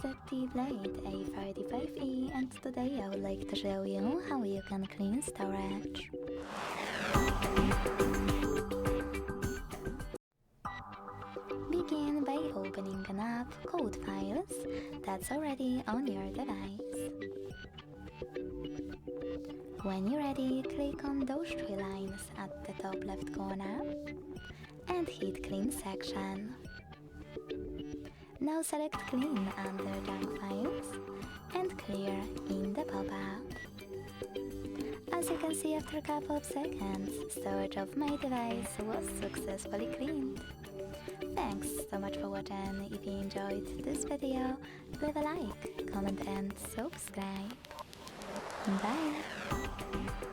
ZTE Blade A35e, and today I would like to show you how you can clean storage. Begin by opening an app called Files that's already on your device. When you're ready, click on those three lines at the top left corner and hit Clean section. Now select Clean under Junk Files and Clear in the pop-up. As you can see, after a couple of seconds, storage of my device was successfully cleaned. Thanks so much for watching. If you enjoyed this video, leave a like, comment and subscribe. Bye!